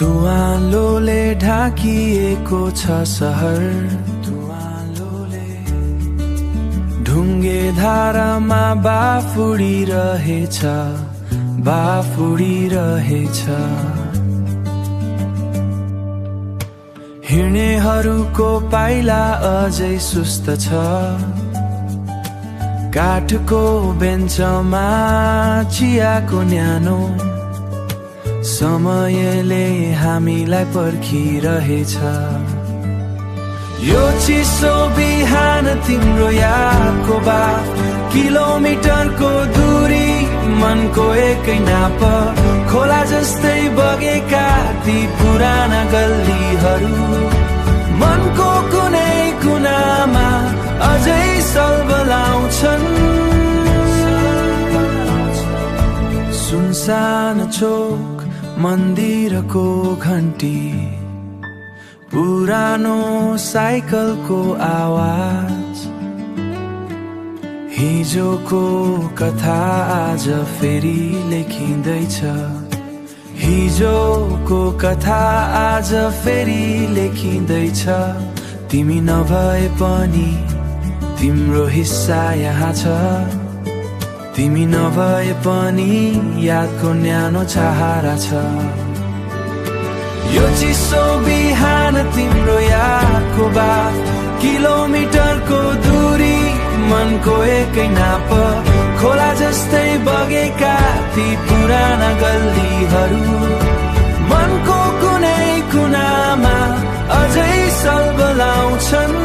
तुवालोले ढाकिएको छ सहर, तुवालोले ढुङ्गे धारामा बाफुडिरहेछ, बाफुडिरहेछ। हिँड्नेहरूको पाइला अझै सुस्त छ, काठको बेन्चमा चियाको न्यानो समयले हामीलाई पर्खिरहेछ। यो चिसो बिहान तिम्रो यादको बाफ, किलोमिटरको दूरी मनको एकै नाप, खोला जस्तै बगेका ती पुराना गल्लीहरू मनको कुनै कुनामा अझै सल्बलाउँछन्। सुनसान चोक मन्दिरको घन्टी, पुरानो साइकलको आवाज, हिजोको कथा आज फेरि लेखिँदैछ, हिजोको कथा आज फेरि लेखिँदैछ। तिमी नभए पनि तिम्रो हिस्सा यहाँ छ, तिमी नभए पनि यादको न्यानो छहारा छ। यो चिसो बिहान तिम्रो यादको बाफ, किलोमिटरको दूरी मनको एकै नाप, खोला जस्तै बगेका ती पुराना गल्लीहरू मनको कुनै कुनामा अझै सल्बलाउँछन्।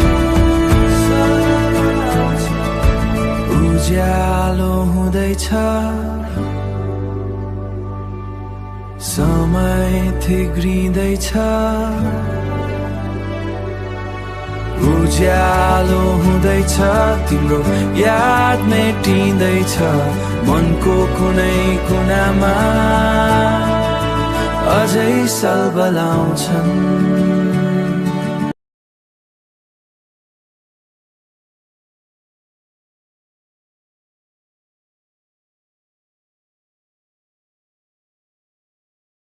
उज्यालो हुँदैछ, समय थिग्रिँदैछ, उज्यालो हुँदैछ, तिम्रो याद मेटिँदैछ, मनको कुनै कुनामा अझै सल्बलाउँछन्।